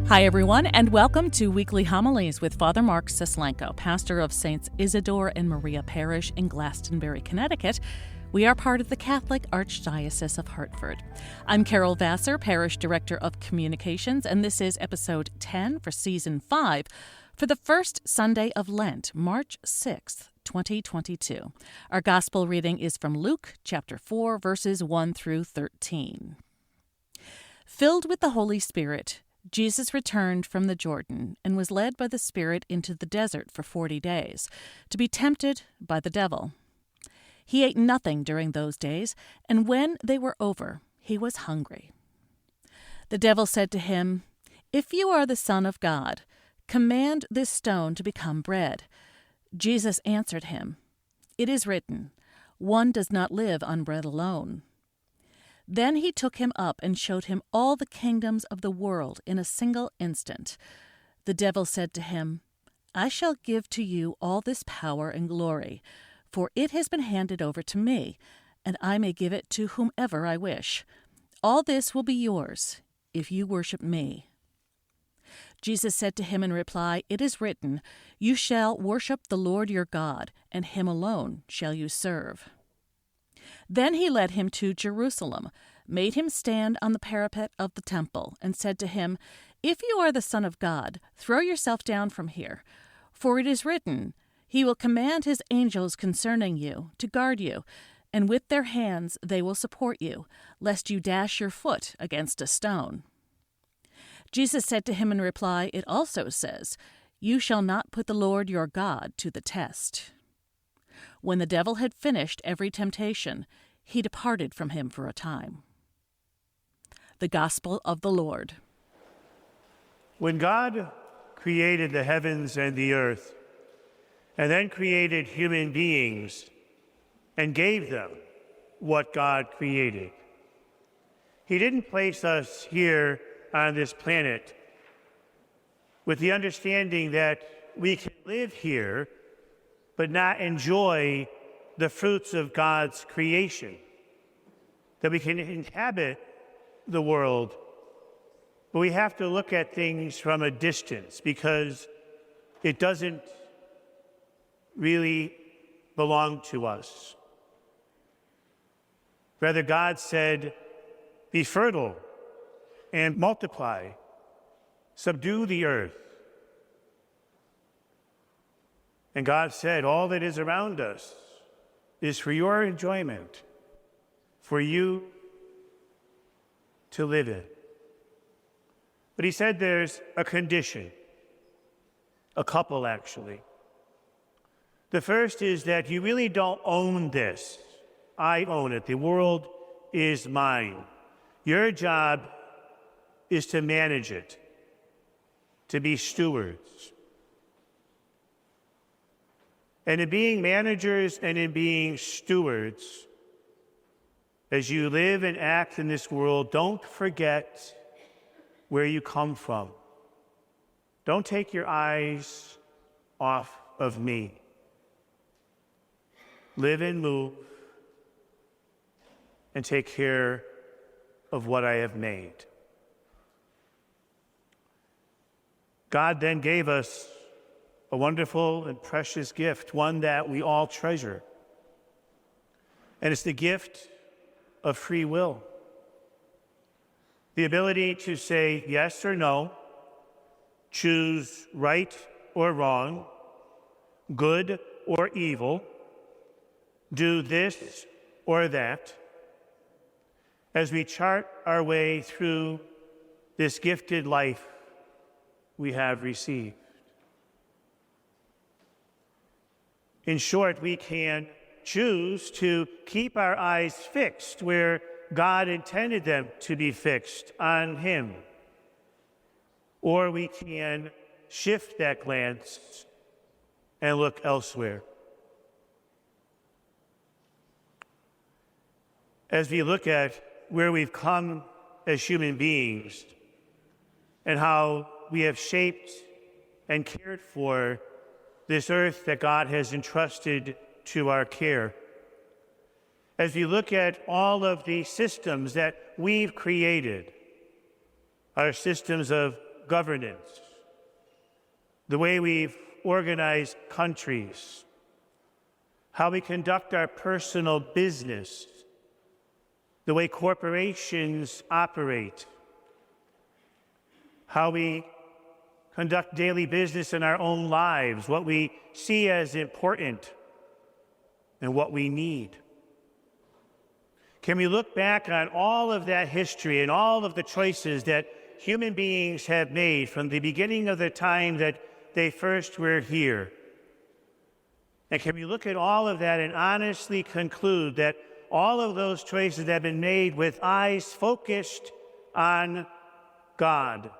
Hi, everyone, and welcome to Weekly Homilies with Father Mark Sislenko, pastor of Saints Isidore and Maria Parish in Glastonbury, Connecticut. We are part of the Catholic Archdiocese of Hartford. I'm Carol Vassar, Parish Director of Communications, and this is episode 10 for Season 5 for the first Sunday of Lent, March 6th, 2022. Our Gospel reading is from Luke chapter 4, verses 1 through 13. Filled with the Holy Spirit, Jesus returned from the Jordan and was led by the Spirit into the desert for 40 days, to be tempted by the devil. He ate nothing during those days, and when they were over, he was hungry. The devil said to him, "If you are the Son of God, command this stone to become bread." Jesus answered him, "It is written, 'One does not live on bread alone.'" Then he took him up and showed him all the kingdoms of the world in a single instant. The devil said to him, "I shall give to you all this power and glory, for it has been handed over to me, and I may give it to whomever I wish. All this will be yours if you worship me." Jesus said to him in reply, "It is written, 'You shall worship the Lord your God, and him alone shall you serve.'" Then he led him to Jerusalem, made him stand on the parapet of the temple, and said to him, "If you are the Son of God, throw yourself down from here. For it is written, 'He will command his angels concerning you, to guard you, and with their hands they will support you, lest you dash your foot against a stone.'" Jesus said to him in reply, "It also says, 'You shall not put the Lord your God to the test.'" When the devil had finished every temptation, he departed from him for a time. The Gospel of the Lord. When God created the heavens and the earth, and then created human beings and gave them what God created, He didn't place us here on this planet with the understanding that we can live here but not enjoy the fruits of God's creation, that we can inhabit the world, but we have to look at things from a distance because it doesn't really belong to us. Rather, God said, "Be fertile and multiply, subdue the earth." And God said, all that is around us is for your enjoyment, for you to live in. But he said there's a condition, a couple actually. The first is that you really don't own this. I own it. The world is mine. Your job is to manage it, to be stewards. And in being managers and in being stewards, as you live and act in this world, don't forget where you come from. Don't take your eyes off of me. Live and move and take care of what I have made. God then gave us a wonderful and precious gift, one that we all treasure. And it's the gift of free will. The ability to say yes or no, choose right or wrong, good or evil, do this or that, as we chart our way through this gifted life we have received. In short, we can choose to keep our eyes fixed where God intended them to be fixed, on Him. Or we can shift that glance and look elsewhere. As we look at where we've come as human beings and how we have shaped and cared for this earth that God has entrusted to our care. As we look at all of the systems that we've created, our systems of governance, the way we've organized countries, how we conduct our personal business, the way corporations operate, how we conduct daily business in our own lives, what we see as important and what we need. Can we look back on all of that history and all of the choices that human beings have made from the beginning of the time that they first were here? And can we look at all of that and honestly conclude that all of those choices have been made with eyes focused on God,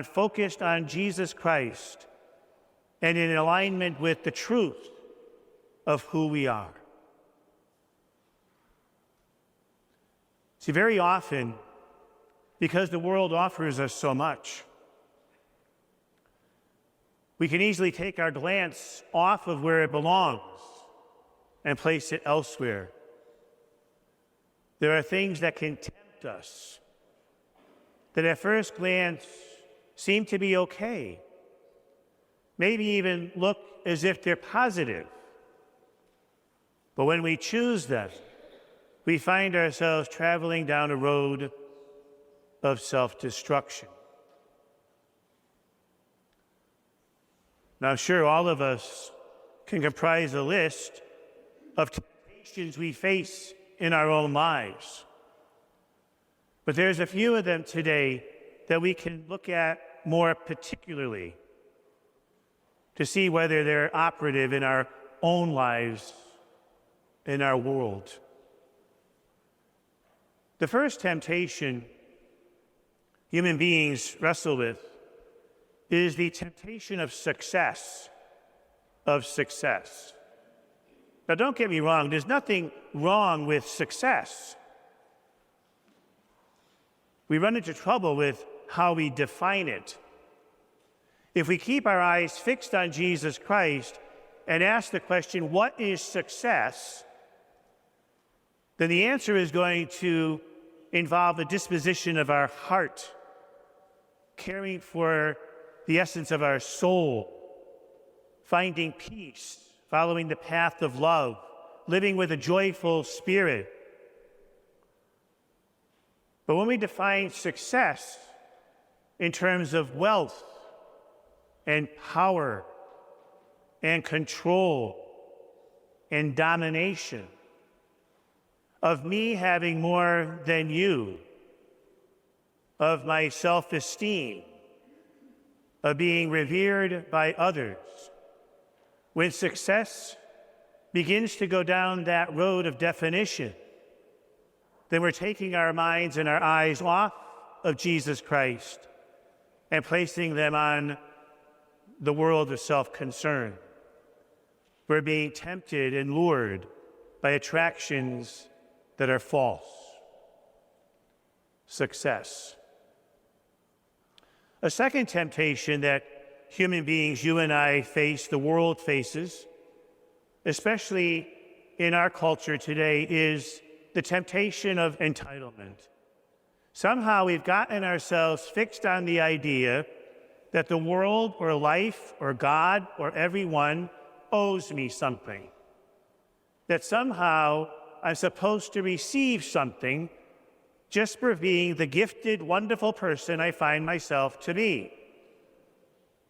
focused on Jesus Christ, and in alignment with the truth of who we are? See, very often, because the world offers us so much, we can easily take our glance off of where it belongs and place it elsewhere. There are things that can tempt us, that at first glance seem to be okay, maybe even look as if they're positive. But when we choose them, we find ourselves traveling down a road of self-destruction. Now, I'm sure all of us can comprise a list of temptations we face in our own lives. But there's a few of them today that we can look at more particularly to see whether they're operative in our own lives, in our world. The first temptation human beings wrestle with is the temptation of success. Now, don't get me wrong, there's nothing wrong with success. We run into trouble with how we define it. If we keep our eyes fixed on Jesus Christ and ask the question, what is success? Then the answer is going to involve the disposition of our heart, caring for the essence of our soul, finding peace, following the path of love, living with a joyful spirit. But when we define success in terms of wealth and power and control and domination, of me having more than you, of my self-esteem, of being revered by others, when success begins to go down that road of definition, then we're taking our minds and our eyes off of Jesus Christ and placing them on the world of self-concern. We're being tempted and lured by attractions that are false. Success. A second temptation that human beings, you and I, face, the world faces, especially in our culture today, is the temptation of entitlement. Somehow we've gotten ourselves fixed on the idea that the world or life or God or everyone owes me something. That somehow I'm supposed to receive something just for being the gifted, wonderful person I find myself to be.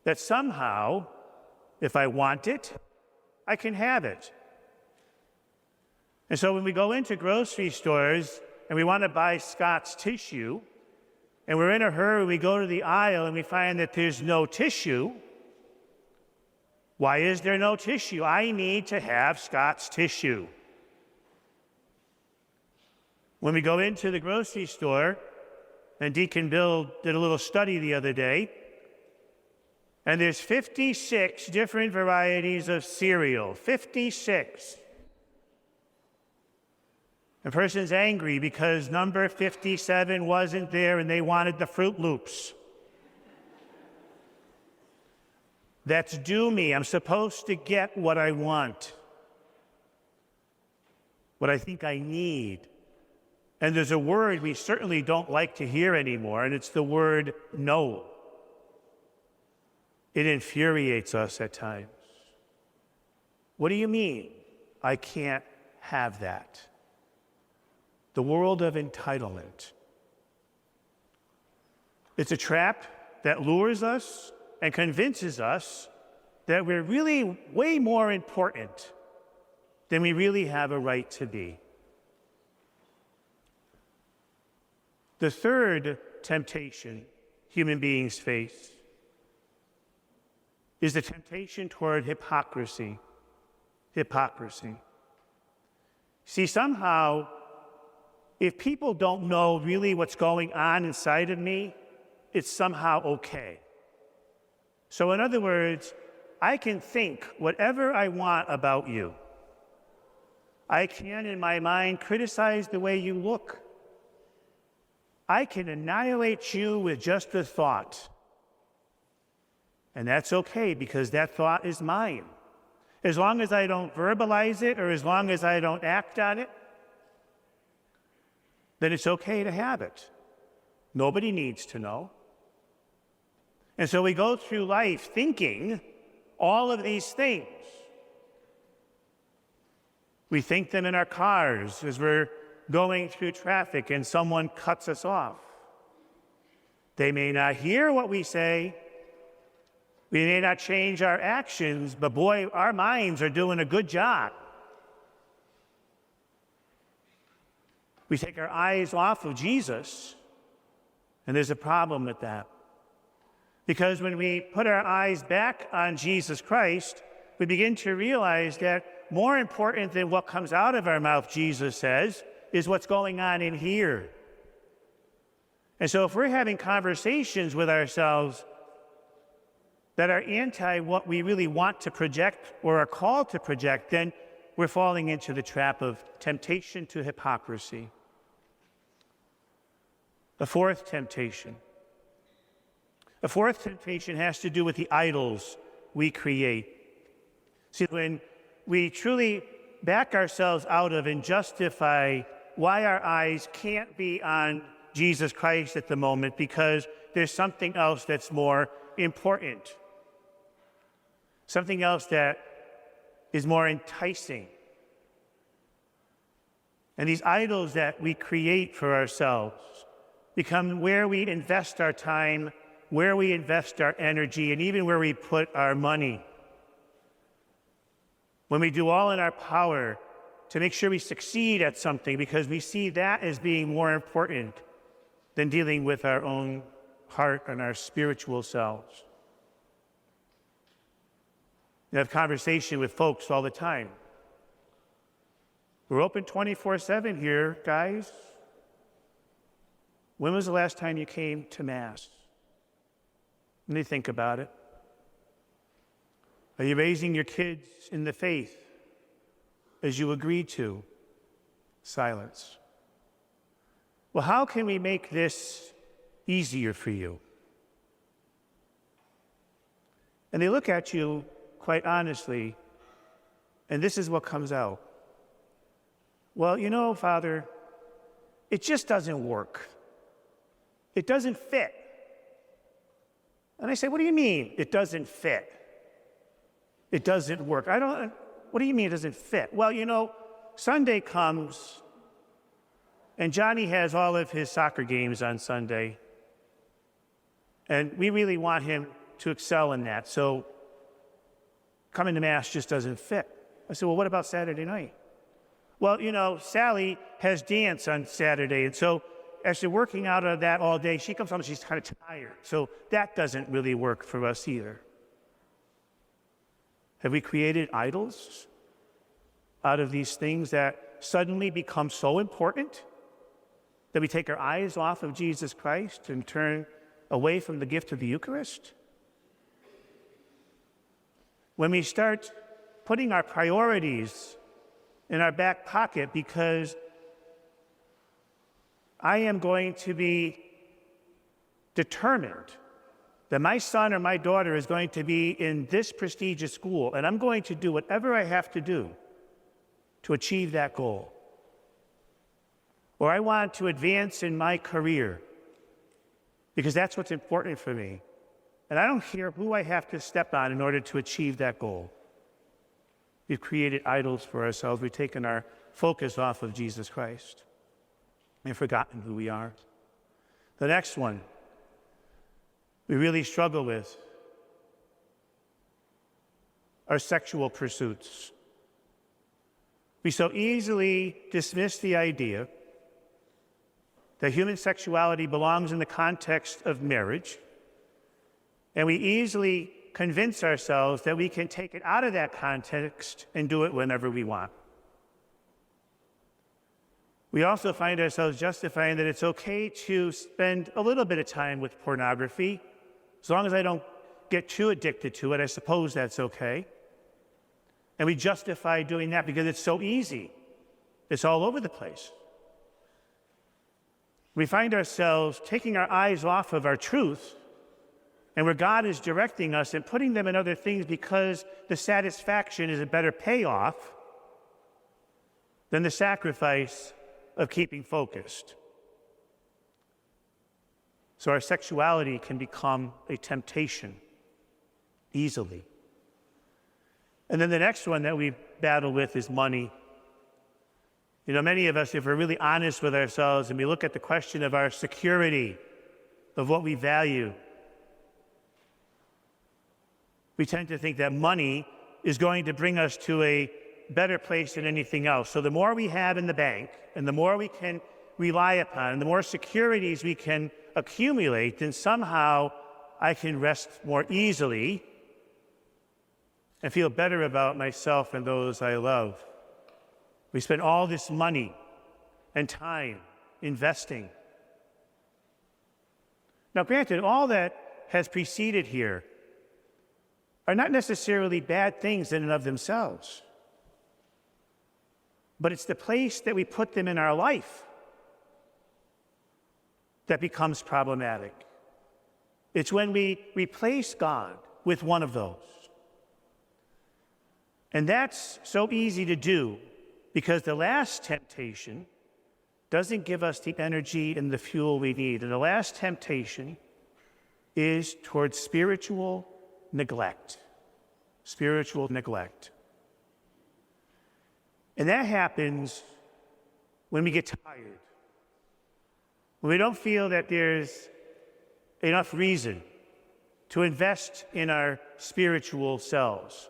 That somehow, if I want it, I can have it. And so when we go into grocery stores and we want to buy Scott's tissue, and we're in a hurry, we go to the aisle and we find that there's no tissue. Why is there no tissue? I need to have Scott's tissue. When we go into the grocery store, and Deacon Bill did a little study the other day, and there's 56 different varieties of cereal, 56. A person's angry because number 57 wasn't there and they wanted the Fruit Loops. That's due me. I'm supposed to get what I want, what I think I need. And there's a word we certainly don't like to hear anymore, and it's the word no. It infuriates us at times. What do you mean, I can't have that? The world of entitlement. It's a trap that lures us and convinces us that we're really way more important than we really have a right to be. The third temptation human beings face is the temptation toward hypocrisy. Hypocrisy. See, somehow, if people don't know really what's going on inside of me, it's somehow okay. So in other words, I can think whatever I want about you. I can, in my mind, criticize the way you look. I can annihilate you with just a thought. And that's okay, because that thought is mine. As long as I don't verbalize it, or as long as I don't act on it, then it's okay to have it. Nobody needs to know. And so we go through life thinking all of these things. We think them in our cars as we're going through traffic and someone cuts us off. They may not hear what we say. We may not change our actions, but boy, our minds are doing a good job. We take our eyes off of Jesus, and there's a problem with that. Because when we put our eyes back on Jesus Christ, we begin to realize that more important than what comes out of our mouth, Jesus says, is what's going on in here. And so if we're having conversations with ourselves that are anti what we really want to project or are called to project, then we're falling into the trap of temptation to hypocrisy. The fourth temptation. The fourth temptation has to do with the idols we create. See, when we truly back ourselves out of and justify why our eyes can't be on Jesus Christ at the moment because there's something else that's more important, something else that is more enticing. And these idols that we create for ourselves become where we invest our time, where we invest our energy, and even where we put our money. When we do all in our power to make sure we succeed at something because we see that as being more important than dealing with our own heart and our spiritual selves. I have conversation with folks all the time. We're open 24/7 here, guys. When was the last time you came to Mass? Let me think about it. Are you raising your kids in the faith as you agreed to? Silence. Well, how can we make this easier for you? And they look at you quite honestly, and this is what comes out. Well, you know, Father, it just doesn't work. It doesn't fit. And I say, what do you mean it doesn't fit? It doesn't work. What do you mean it doesn't fit? Well, you know, Sunday comes, and Johnny has all of his soccer games on Sunday, and we really want him to excel in that, so coming to Mass just doesn't fit. I said, well, what about Saturday night? Well, you know, Sally has dance on Saturday, and so as they're working out of that all day, she comes home and she's kind of tired, so that doesn't really work for us either. Have we created idols out of these things that suddenly become so important that we take our eyes off of Jesus Christ and turn away from the gift of the Eucharist? When we start putting our priorities in our back pocket because I am going to be determined that my son or my daughter is going to be in this prestigious school, and I'm going to do whatever I have to do to achieve that goal. Or I want to advance in my career because that's what's important for me. and I don't care who I have to step on in order to achieve that goal. We've created idols for ourselves. We've taken our focus off of Jesus Christ and forgotten who we are. The next one we really struggle with are sexual pursuits. We so easily dismiss the idea that human sexuality belongs in the context of marriage, and we easily convince ourselves that we can take it out of that context and do it whenever we want. We also find ourselves justifying that it's okay to spend a little bit of time with pornography. As long as I don't get too addicted to it, I suppose that's okay. And we justify doing that because it's so easy. It's all over the place. We find ourselves taking our eyes off of our truth and where God is directing us and putting them in other things because the satisfaction is a better payoff than the sacrifice of keeping focused. So our sexuality can become a temptation easily. And then the next one that we battle with is money. You know, many of us, if we're really honest with ourselves and we look at the question of our security, of what we value, we tend to think that money is going to bring us to a better place than anything else. So the more we have in the bank and the more we can rely upon, and the more securities we can accumulate, then somehow I can rest more easily and feel better about myself and those I love. We spend all this money and time investing. Now, granted, all that has preceded here are not necessarily bad things in and of themselves, but it's the place that we put them in our life that becomes problematic. It's when we replace God with one of those. And that's so easy to do because the last temptation doesn't give us the energy and the fuel we need. And the last temptation is towards spiritual neglect. Spiritual neglect. And that happens when we get tired. When we don't feel that there's enough reason to invest in our spiritual selves.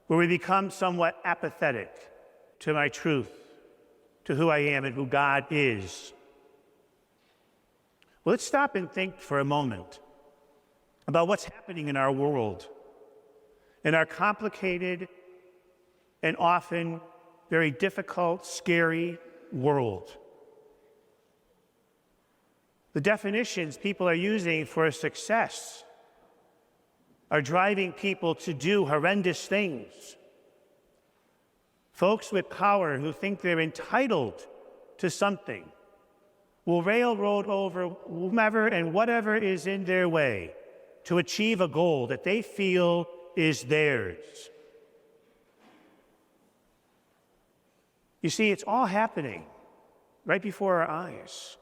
Where we become somewhat apathetic to my truth, to who I am and who God is. Well, let's stop and think for a moment about what's happening in our world, in our complicated and often very difficult, scary world. The definitions people are using for success are driving people to do horrendous things. Folks with power who think they're entitled to something will railroad over whomever and whatever is in their way to achieve a goal that they feel is theirs. You see, it's all happening right before our eyes.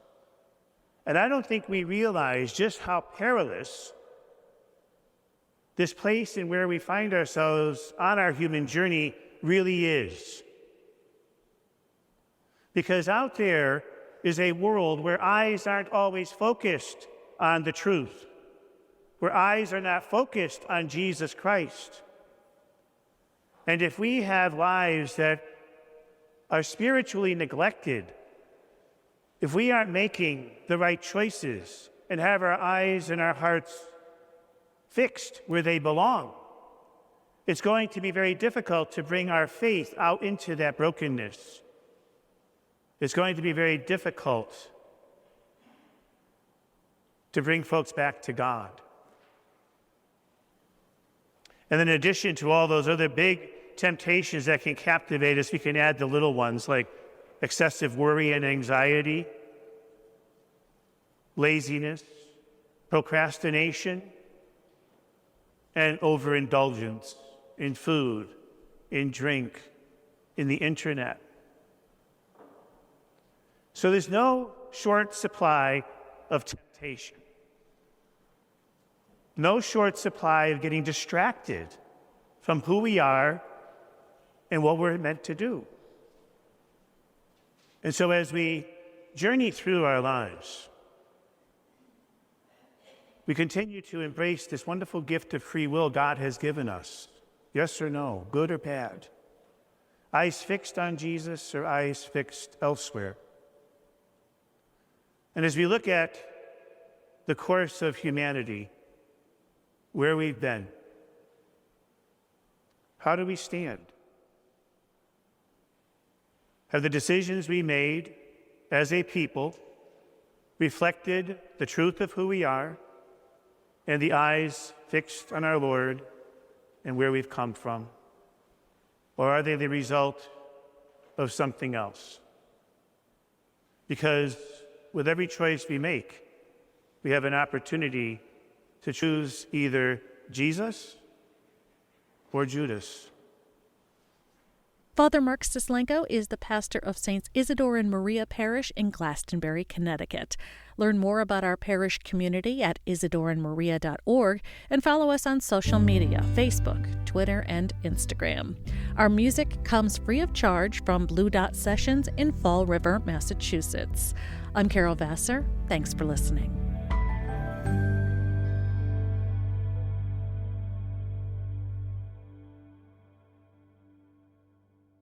And I don't think we realize just how perilous this place and where we find ourselves on our human journey really is. Because out there is a world where eyes aren't always focused on the truth, where eyes are not focused on Jesus Christ. And if we have lives that are spiritually neglected, if we aren't making the right choices and have our eyes and our hearts fixed where they belong, it's going to be very difficult to bring our faith out into that brokenness. It's going to be very difficult to bring folks back to God. And then in addition to all those other big temptations that can captivate us, we can add the little ones like excessive worry and anxiety, laziness, procrastination, and overindulgence in food, in drink, in the internet. So there's no short supply of temptation. no short supply of getting distracted from who we are and what we're meant to do. And so as we journey through our lives, we continue to embrace this wonderful gift of free will God has given us. Yes or no, good or bad. Eyes fixed on Jesus or eyes fixed elsewhere. And as we look at the course of humanity, where we've been, how do we stand? Have the decisions we made as a people reflected the truth of who we are and the eyes fixed on our Lord and where we've come from? Or are they the result of something else? Because with every choice we make, we have an opportunity to choose either Jesus or Judas. Father Mark Sislenko is the pastor of Saints Isidore and Maria Parish in Glastonbury, Connecticut. Learn more about our parish community at isidoreandmaria.org and follow us on social media, Facebook, Twitter, and Instagram. Our music comes free of charge from Blue Dot Sessions in Fall River, Massachusetts. I'm Carol Vassar. Thanks for listening.